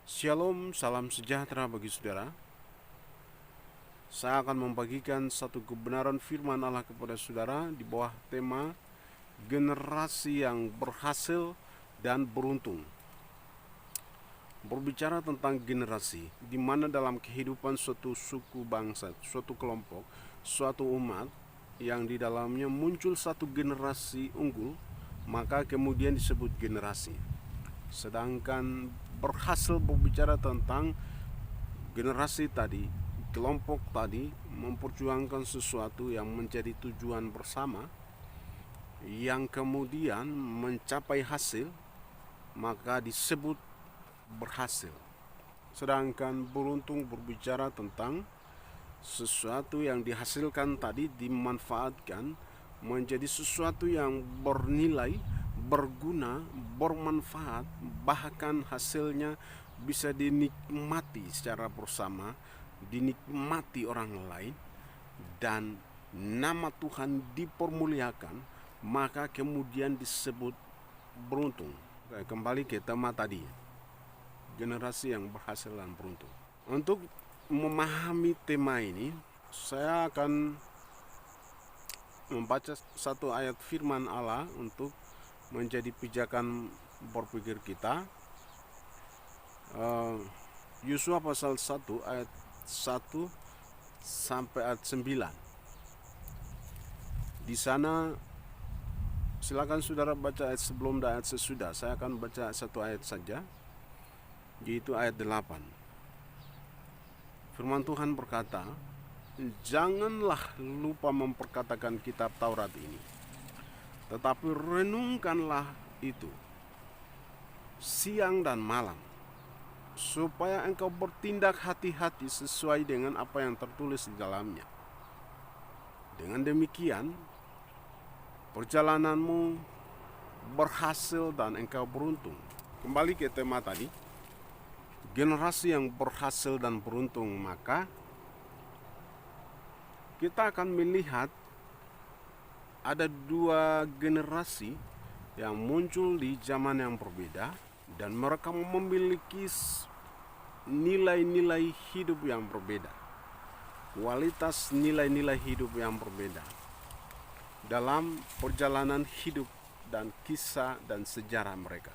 Shalom, salam sejahtera bagi saudara. Saya akan membagikan satu kebenaran firman Allah kepada saudara di bawah tema generasi yang berhasil dan beruntung. Berbicara tentang generasi, di mana dalam kehidupan suatu suku bangsa, suatu kelompok, suatu umat yang di dalamnya muncul satu generasi unggul, maka kemudian disebut generasi. Sedangkan berhasil berbicara tentang generasi tadi, kelompok tadi memperjuangkan sesuatu yang menjadi tujuan bersama, yang kemudian mencapai hasil, maka disebut berhasil. Sedangkan beruntung berbicara tentang sesuatu yang dihasilkan tadi dimanfaatkan menjadi sesuatu yang bernilai, berguna, bermanfaat, bahkan hasilnya bisa dinikmati secara bersama, dinikmati orang lain, dan nama Tuhan dipermuliakan, maka kemudian disebut beruntung. Kembali ke tema tadi, generasi yang berhasil dan beruntung. Untuk memahami tema ini, saya akan membaca satu ayat firman Allah untuk menjadi pijakan berpikir kita. Yosua pasal 1 ayat 1 sampai ayat 9. Di sana silakan saudara baca ayat sebelum dan ayat sesudah. Saya akan baca satu ayat saja, yaitu ayat 8. Firman Tuhan berkata, "Janganlah lupa memperkatakan kitab Taurat ini, tetapi renungkanlah itu siang dan malam, supaya engkau bertindak hati-hati sesuai dengan apa yang tertulis di dalamnya. Dengan demikian, perjalananmu berhasil dan engkau beruntung." Kembali ke tema tadi, generasi yang berhasil dan beruntung, maka kita akan melihat ada dua generasi yang muncul di zaman yang berbeda, dan mereka memiliki nilai-nilai hidup yang berbeda, kualitas nilai-nilai hidup yang berbeda dalam perjalanan hidup dan kisah dan sejarah mereka.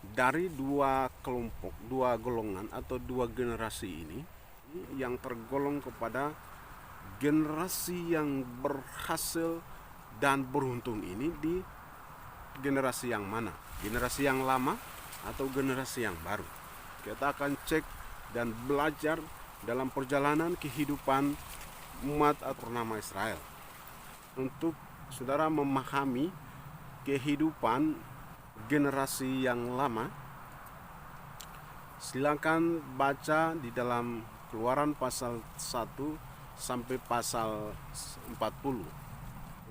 Dari dua kelompok, dua golongan atau dua generasi ini, yang tergolong kepada generasi yang berhasil dan beruntung ini di generasi yang mana? Generasi yang lama atau generasi yang baru? Kita akan cek dan belajar dalam perjalanan kehidupan umat atau nama Israel. Untuk saudara memahami kehidupan generasi yang lama, silakan baca di dalam Keluaran pasal 1 sampai pasal 40.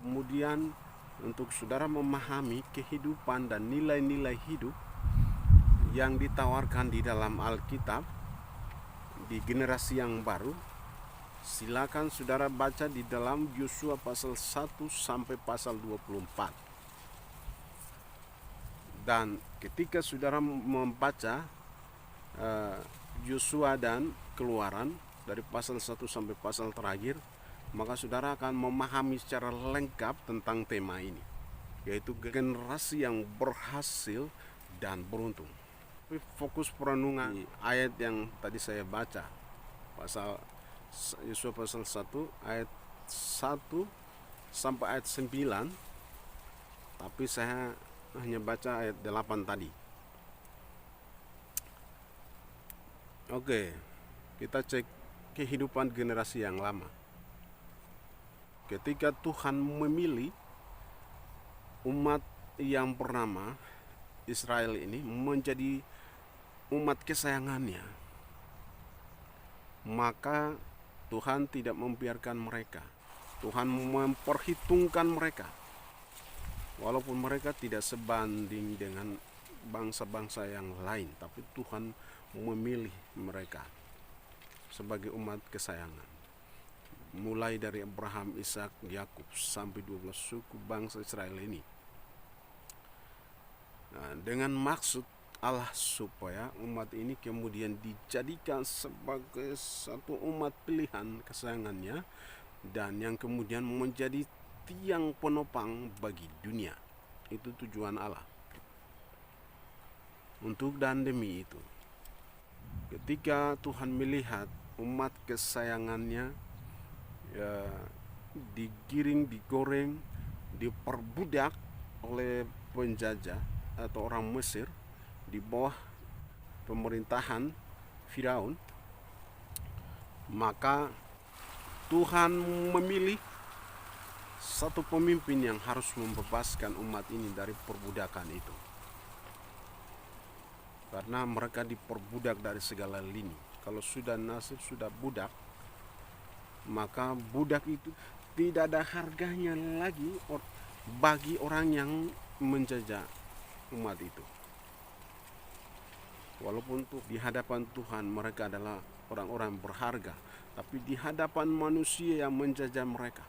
Kemudian untuk saudara memahami kehidupan dan nilai-nilai hidup yang ditawarkan di dalam Alkitab di generasi yang baru, silakan saudara baca di dalam Yosua pasal 1 sampai pasal 24. Dan ketika saudara membaca Yosua dan Keluaran dari pasal 1 sampai pasal terakhir, maka saudara akan memahami secara lengkap tentang tema ini, yaitu generasi yang berhasil dan beruntung. Fokus perenungan di ayat yang tadi saya baca, pasal Yosua pasal 1 ayat 1 sampai ayat 9, tapi saya hanya baca ayat 8 tadi. Oke, kita cek kehidupan generasi yang lama. Ketika Tuhan memilih umat yang bernama Israel ini menjadi umat kesayangannya, maka Tuhan tidak membiarkan mereka. Tuhan memperhitungkan mereka, walaupun mereka tidak sebanding dengan bangsa-bangsa yang lain, tapi Tuhan memilih mereka sebagai umat kesayangan. Mulai dari Abraham, Ishak, Yakub sampai 12 suku bangsa Israel ini. Nah, dengan maksud Allah supaya umat ini kemudian dijadikan sebagai satu umat pilihan kesayangannya dan yang kemudian menjadi tiang penopang bagi dunia. Itu tujuan Allah. Untuk dan demi itu, ketika Tuhan melihat umat kesayangannya digiring, digoreng, diperbudak oleh penjajah atau orang Mesir di bawah pemerintahan Firaun, maka Tuhan memilih satu pemimpin yang harus membebaskan umat ini dari perbudakan itu. Karena mereka diperbudak dari segala lini. Kalau sudah nasib, sudah budak, maka budak itu tidak ada harganya lagi bagi orang yang menjajah umat itu. Walaupun di hadapan Tuhan mereka adalah orang-orang berharga, tapi di hadapan manusia yang menjajah mereka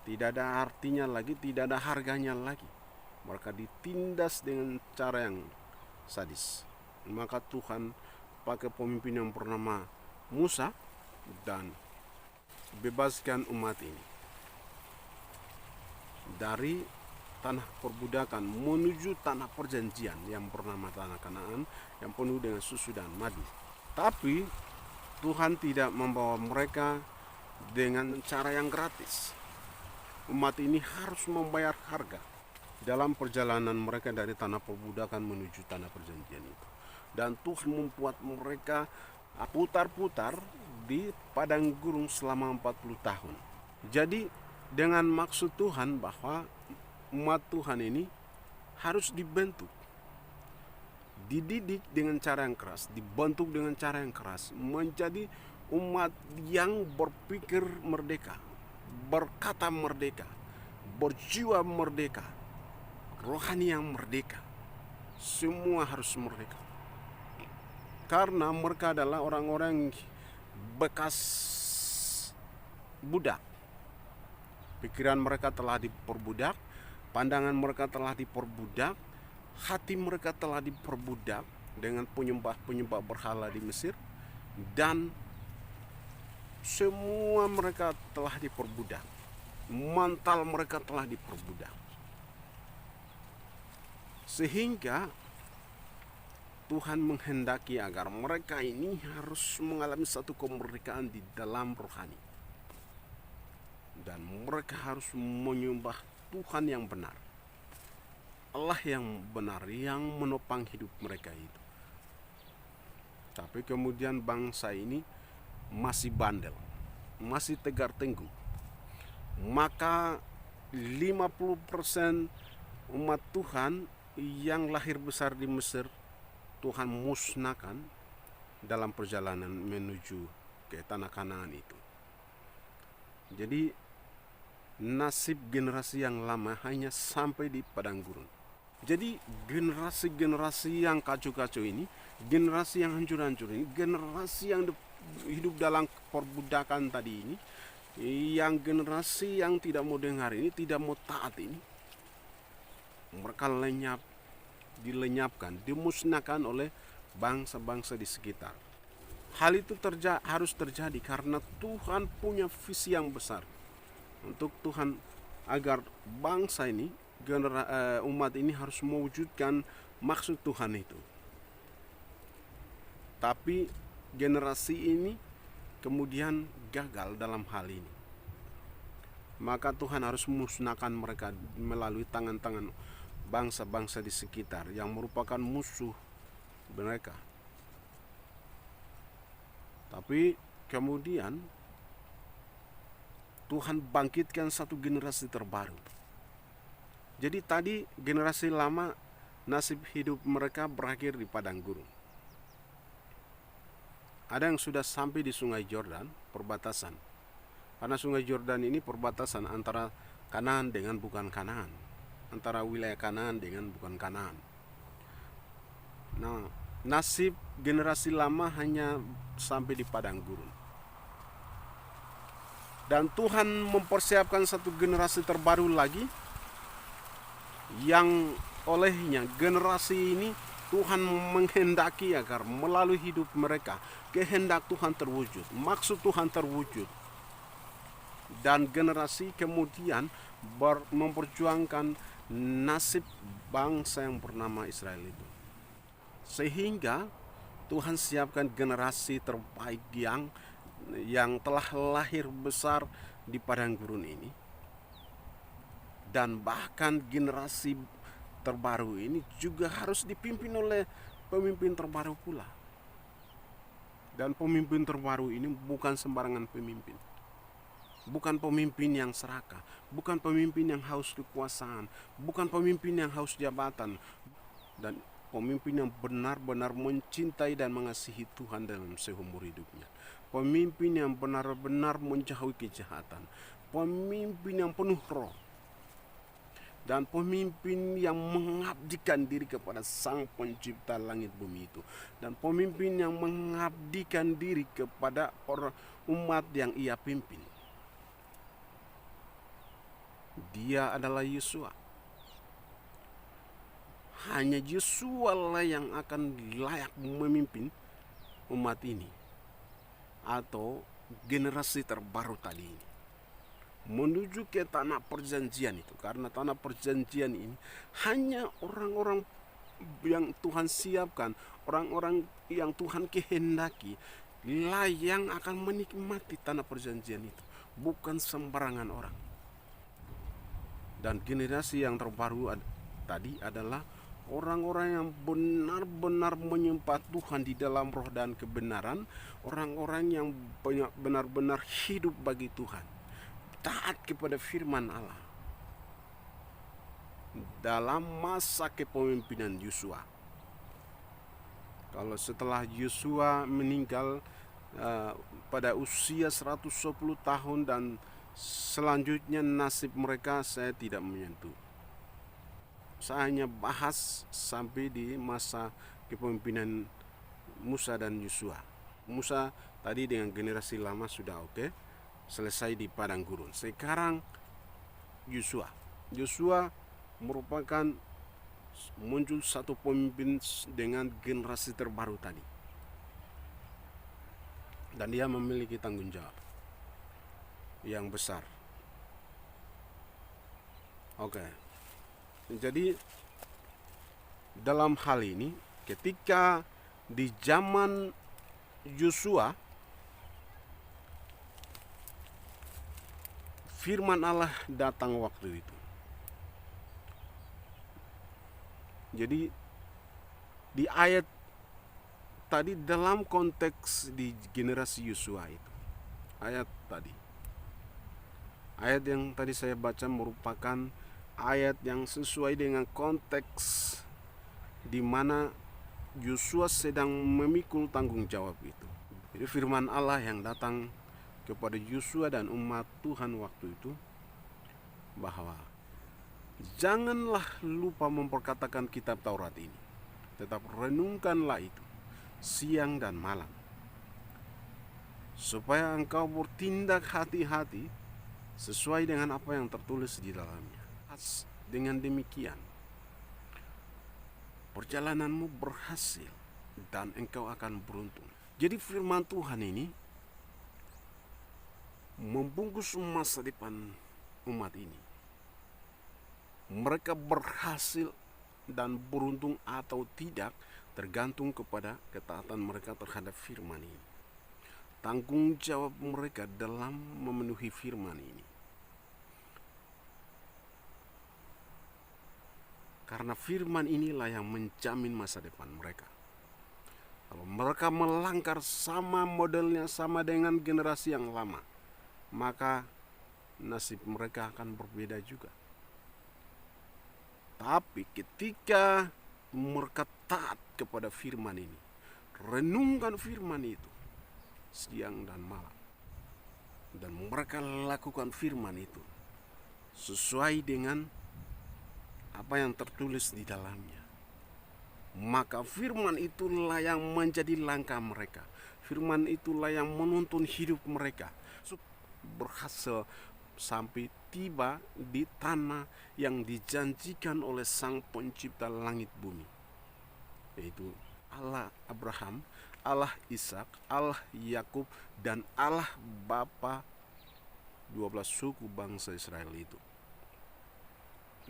tidak ada artinya lagi, tidak ada harganya lagi. Mereka ditindas dengan cara yang sadis. Maka Tuhan pakai pemimpin yang bernama Musa dan bebaskan umat ini dari tanah perbudakan menuju tanah perjanjian yang bernama tanah Kanaan yang penuh dengan susu dan madu. Tapi Tuhan tidak membawa mereka dengan cara yang gratis. Umat ini harus membayar harga dalam perjalanan mereka dari tanah perbudakan menuju tanah perjanjian itu. Dan Tuhan membuat mereka putar-putar di padang gurun selama 40 tahun. Jadi dengan maksud Tuhan bahwa umat Tuhan ini harus dibentuk, dididik dengan cara yang keras, dibentuk dengan cara yang keras, menjadi umat yang berpikir merdeka, berkata merdeka, berjiwa merdeka, rohani yang merdeka. Semua harus merdeka. Karena mereka adalah orang-orang bekas budak. Pikiran mereka telah diperbudak, pandangan mereka telah diperbudak, hati mereka telah diperbudak dengan penyembah-penyembah berhala di Mesir, dan semua mereka telah diperbudak. Mental mereka telah diperbudak. Sehingga Tuhan menghendaki agar mereka ini harus mengalami satu kemerdekaan di dalam rohani. Dan mereka harus menyembah Tuhan yang benar. Allah yang benar yang menopang hidup mereka itu. Tapi kemudian bangsa ini masih bandel, masih tegar tenggung. Maka 50% umat Tuhan yang lahir besar di Mesir Tuhan musnahkan dalam perjalanan menuju ke tanah Kanaan itu. Jadi nasib generasi yang lama hanya sampai di padang gurun. Jadi generasi-generasi yang kacau-kacau ini, generasi yang hancur-hancur ini, generasi yang hidup dalam perbudakan tadi ini, yang generasi yang tidak mau dengar ini, tidak mau taat ini, mereka dilenyapkan, dimusnahkan oleh bangsa-bangsa di sekitar. Hal itu harus terjadi karena Tuhan punya visi yang besar untuk Tuhan agar bangsa ini, umat ini harus mewujudkan maksud Tuhan itu. Tapi generasi ini kemudian gagal dalam hal ini. Maka Tuhan harus musnahkan mereka melalui tangan-tangan bangsa-bangsa di sekitar yang merupakan musuh mereka. Tapi kemudian Tuhan bangkitkan satu generasi terbaru. Jadi tadi generasi lama nasib hidup mereka berakhir di padang gurun. Ada yang sudah sampai di Sungai Yordan, perbatasan. Karena Sungai Yordan ini perbatasan antara Kanaan dengan bukan Kanaan. Antara wilayah Kanaan dengan bukan Kanaan. Nah, nasib generasi lama hanya sampai di padang gurun. Dan Tuhan mempersiapkan satu generasi terbaru lagi yang olehnya generasi ini Tuhan menghendaki agar melalui hidup mereka kehendak Tuhan terwujud, maksud Tuhan terwujud. Dan generasi kemudian memperjuangkan nasib bangsa yang bernama Israel itu. Sehingga Tuhan siapkan generasi terbaik yang telah lahir besar di padang gurun ini. Dan bahkan generasi terbaru ini juga harus dipimpin oleh pemimpin terbaru pula. Dan pemimpin terbaru ini bukan sembarangan pemimpin. Bukan pemimpin yang serakah, bukan pemimpin yang haus kekuasaan, bukan pemimpin yang haus jabatan, dan pemimpin yang benar-benar mencintai dan mengasihi Tuhan dalam seumur hidupnya. Pemimpin yang benar-benar menjauhi kejahatan, pemimpin yang penuh roh, dan pemimpin yang mengabdikan diri kepada Sang Pencipta langit bumi itu, dan pemimpin yang mengabdikan diri kepada umat yang ia pimpin. Dia adalah Yosua. Hanya Yosua lah yang akan layak memimpin umat ini atau generasi terbaru tadi ini menuju ke tanah perjanjian itu. Karena tanah perjanjian ini hanya orang-orang yang Tuhan siapkan, orang-orang yang Tuhan kehendaki lah yang akan menikmati tanah perjanjian itu, bukan sembarangan orang. Dan generasi yang terbaru tadi adalah orang-orang yang benar-benar menyembah Tuhan di dalam roh dan kebenaran, orang-orang yang benar-benar hidup bagi Tuhan, taat kepada firman Allah dalam masa kepemimpinan Yosua. Kalau setelah Yosua meninggal pada usia 110 tahun dan selanjutnya nasib mereka saya tidak menyentuh. Saya hanya bahas sampai di masa kepemimpinan Musa dan Yosua. Musa tadi dengan generasi lama sudah oke, selesai di padang gurun. Sekarang Yosua merupakan muncul satu pemimpin dengan generasi terbaru tadi. Dan dia memiliki tanggung jawab yang besar. Oke. Jadi dalam hal ini ketika di zaman Yosua firman Allah datang waktu itu. Jadi di ayat tadi dalam konteks di generasi Yosua itu, ayat yang tadi saya baca merupakan ayat yang sesuai dengan konteks di mana Yosua sedang memikul tanggung jawab itu. Jadi firman Allah yang datang kepada Yosua dan umat Tuhan waktu itu bahwa janganlah lupa memperkatakan kitab Taurat ini, tetap renungkanlah itu siang dan malam, supaya engkau bertindak hati-hati sesuai dengan apa yang tertulis di dalamnya. Dengan demikian perjalananmu berhasil dan engkau akan beruntung. Jadi firman Tuhan ini membungkus masa depan umat ini. Mereka berhasil dan beruntung atau tidak tergantung kepada ketaatan mereka terhadap firman ini. Tanggung jawab mereka dalam memenuhi firman ini. Karena firman inilah yang menjamin masa depan mereka. Kalau mereka melanggar sama modelnya, sama dengan generasi yang lama, maka nasib mereka akan berbeda juga. Tapi ketika mereka taat kepada firman ini, renungkan firman itu siang dan malam, dan mereka lakukan firman itu sesuai dengan apa yang tertulis di dalamnya, maka firman itulah yang menjadi langkah mereka. Firman itulah yang menuntun hidup mereka berhasil sampai tiba di tanah yang dijanjikan oleh Sang Pencipta langit bumi. yaitu Allah Abraham, Allah Ishak, Allah Yakub, dan Allah Bapa 12 suku bangsa Israel itu.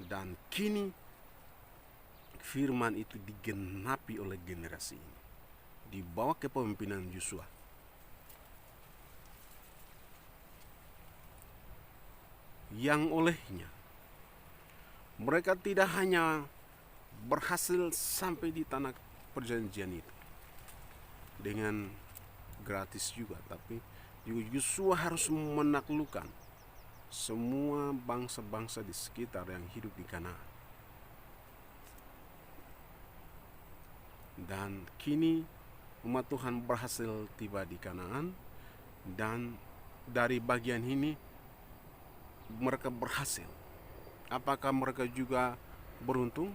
Dan kini firman itu digenapi oleh generasi ini, di bawah kepemimpinan Yosua. Yang olehnya mereka tidak hanya berhasil sampai di tanah perjanjian itu dengan gratis juga, tapi Yosua harus menaklukkan semua bangsa-bangsa di sekitar yang hidup di Kanaan. Dan kini umat Tuhan berhasil tiba di Kanaan, dan dari bagian ini mereka berhasil. Apakah mereka juga beruntung?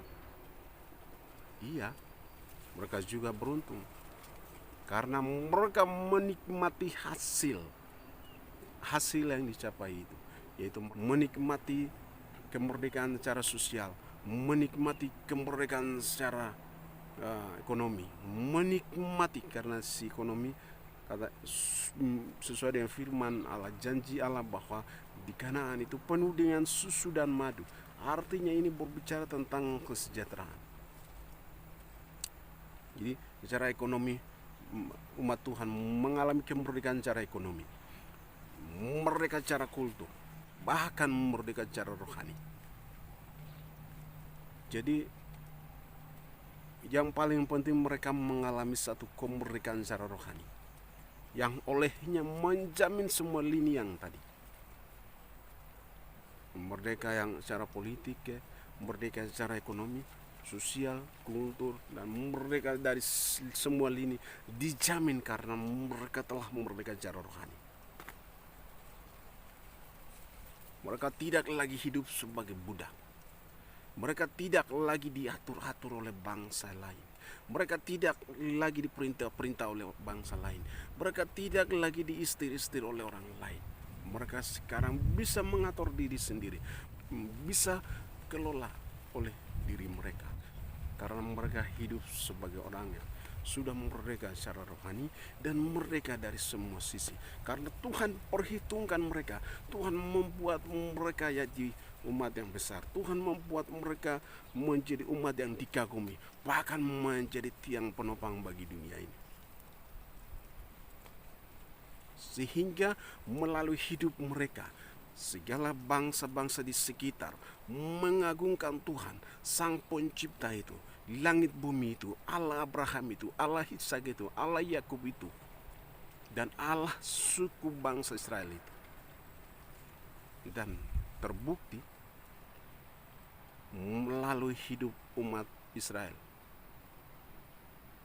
Iya, mereka juga beruntung karena mereka menikmati hasil yang dicapai itu, yaitu menikmati kemerdekaan secara sosial, menikmati kemerdekaan secara ekonomi, menikmati karena si ekonomi kata sesuai dengan firman Allah, janji Allah bahwa di Kanaan itu penuh dengan susu dan madu. Artinya ini berbicara tentang kesejahteraan. Jadi secara ekonomi umat Tuhan mengalami kemerdekaan secara ekonomi, merdeka secara kultur, bahkan merdeka secara rohani. Jadi yang paling penting mereka mengalami satu kemerdekaan secara rohani, yang olehnya menjamin semua lini yang tadi. Merdeka yang secara politik, merdeka secara ekonomi, sosial, kultur, dan merdeka dari semua lini dijamin karena mereka telah merdeka secara rohani. Mereka tidak lagi hidup sebagai budak. Mereka tidak lagi diatur-atur oleh bangsa lain. Mereka tidak lagi diperintah-perintah oleh bangsa lain. Mereka tidak lagi diistir-istir oleh orang lain. Mereka sekarang bisa mengatur diri sendiri, bisa kelola oleh diri mereka, karena mereka hidup sebagai orang yang sudah merdeka secara rohani dan merdeka dari semua sisi. Karena Tuhan perhitungkan mereka, Tuhan membuat mereka jadi umat yang besar, Tuhan membuat mereka menjadi umat yang dikagumi, bahkan menjadi tiang penopang bagi dunia ini. Sehingga melalui hidup mereka, segala bangsa-bangsa di sekitar mengagungkan Tuhan, Sang Pencipta itu, langit bumi itu, Allah Abraham itu, Allah Ishak itu, Allah Yakub itu, dan Allah suku bangsa Israel itu. Dan terbukti melalui hidup umat Israel,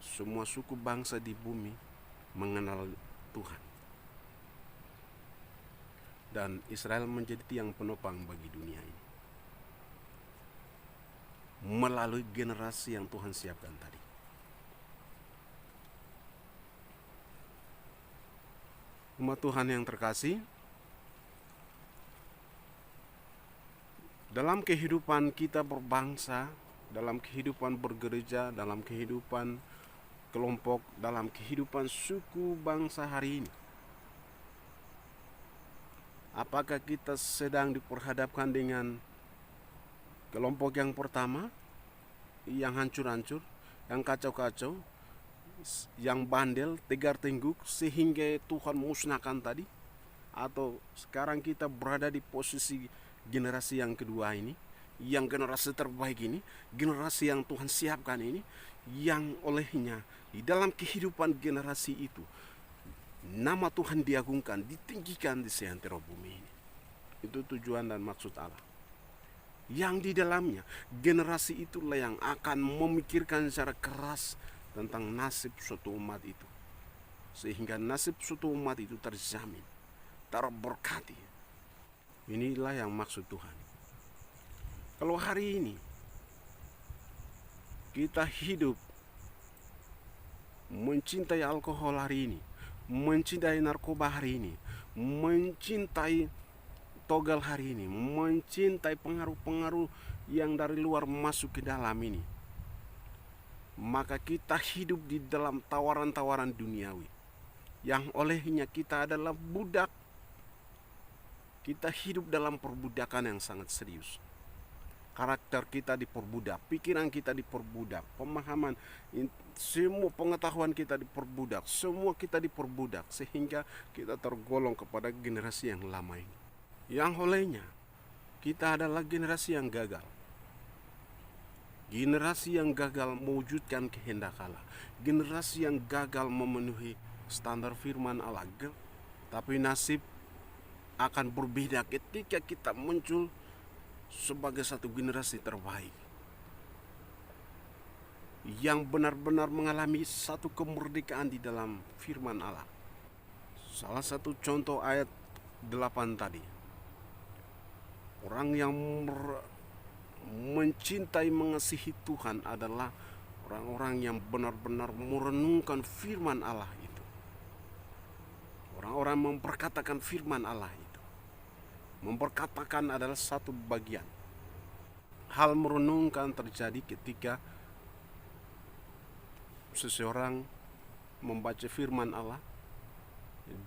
semua suku bangsa di bumi mengenal Tuhan. Dan Israel menjadi tiang penopang bagi dunia ini melalui generasi yang Tuhan siapkan tadi. Umat Tuhan yang terkasih, dalam kehidupan kita berbangsa, dalam kehidupan bergereja, dalam kehidupan kelompok, dalam kehidupan suku bangsa hari ini, apakah kita sedang diperhadapkan dengan kelompok yang pertama, yang hancur-hancur, yang kacau-kacau, yang bandel, tegar-tengguk, sehingga Tuhan musnahkan tadi? Atau sekarang kita berada di posisi generasi yang kedua ini, yang generasi terbaik ini, generasi yang Tuhan siapkan ini, yang olehnya di dalam kehidupan generasi itu nama Tuhan diagungkan, ditinggikan di seantero bumi ini. Itu tujuan dan maksud Allah. Yang di dalamnya generasi itulah yang akan memikirkan secara keras tentang nasib suatu umat itu, sehingga nasib suatu umat itu terjamin, terberkati. Inilah yang maksud Tuhan. Kalau hari ini kita hidup mencintai alkohol hari ini, mencintai narkoba hari ini, mencintai togel hari ini, mencintai pengaruh-pengaruh yang dari luar masuk ke dalam ini, maka kita hidup di dalam tawaran-tawaran duniawi, yang olehnya kita adalah budak. Kita hidup dalam perbudakan yang sangat serius. Karakter kita diperbudak, pikiran kita diperbudak, pemahaman, semua pengetahuan kita diperbudak, semua kita diperbudak, sehingga kita tergolong kepada generasi yang lama ini, yang olehnya kita adalah generasi yang gagal. Generasi yang gagal mewujudkan kehendak Allah, generasi yang gagal memenuhi standar firman Allah. Tapi nasib akan berbeda ketika kita muncul sebagai satu generasi terbaik yang benar-benar mengalami satu kemerdekaan di dalam firman Allah. Salah satu contoh ayat 8 tadi, orang yang mencintai, mengasihi Tuhan adalah orang-orang yang benar-benar merenungkan firman Allah itu. Orang-orang memperkatakan firman Allah itu. Memperkatakan adalah satu bagian. Hal merenungkan terjadi ketika seseorang membaca firman Allah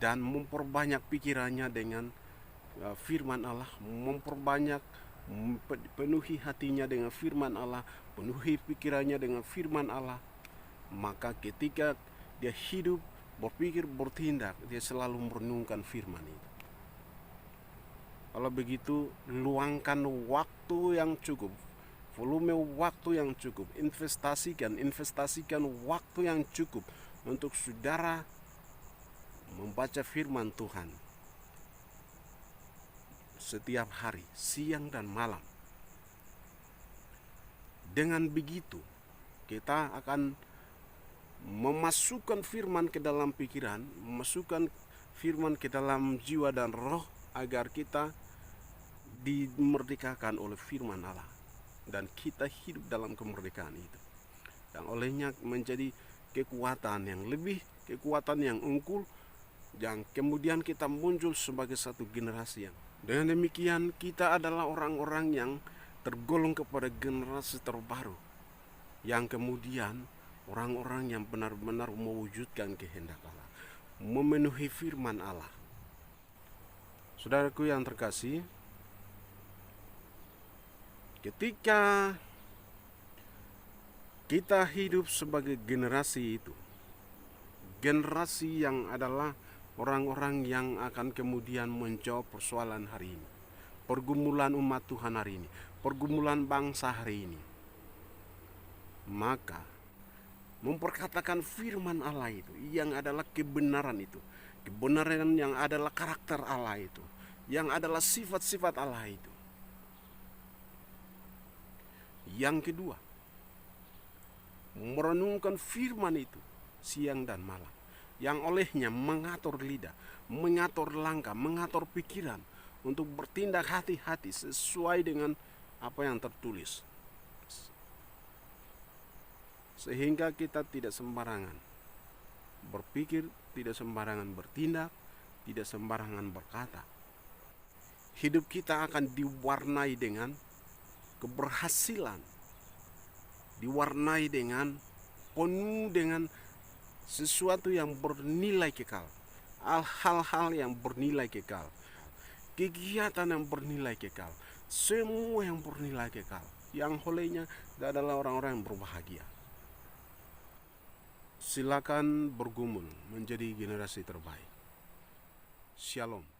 dan memperbanyak pikirannya dengan firman Allah, memperbanyak, penuhi hatinya dengan firman Allah, penuhi pikirannya dengan firman Allah. Maka ketika dia hidup, berpikir, bertindak, dia selalu merenungkan firman itu. Kalau begitu, luangkan waktu yang cukup, volume waktu yang cukup, investasikan waktu yang cukup untuk saudara membaca firman Tuhan setiap hari, siang dan malam. Dengan begitu, kita akan memasukkan firman ke dalam pikiran, memasukkan firman ke dalam jiwa dan roh, agar kita dimerdekakan oleh firman Allah, dan kita hidup dalam kemerdekaan itu, yang olehnya menjadi kekuatan yang lebih, kekuatan yang unggul, yang kemudian kita muncul sebagai satu generasi yang, dengan demikian kita adalah orang-orang yang tergolong kepada generasi terbaru, yang kemudian orang-orang yang benar-benar mewujudkan kehendak Allah, memenuhi firman Allah. Saudaraku yang terkasih, ketika kita hidup sebagai generasi itu, generasi yang adalah orang-orang yang akan kemudian menjawab persoalan hari ini, pergumulan umat Tuhan hari ini, pergumulan bangsa hari ini, maka memperkatakan firman Allah itu, yang adalah kebenaran itu, kebenaran yang adalah karakter Allah itu, yang adalah sifat-sifat Allah itu. Yang kedua, merenungkan firman itu siang dan malam, yang olehnya mengatur lidah, mengatur langkah, mengatur pikiran untuk bertindak hati-hati sesuai dengan apa yang tertulis, sehingga kita tidak sembarangan berpikir, tidak sembarangan bertindak, tidak sembarangan berkata. Hidup kita akan diwarnai dengan keberhasilan, diwarnai dengan penuh dengan sesuatu yang bernilai kekal, hal-hal yang bernilai kekal, kegiatan yang bernilai kekal, semua yang bernilai kekal, yang olehnya adalah orang-orang yang berbahagia. Silakan bergumul menjadi generasi terbaik. Shalom.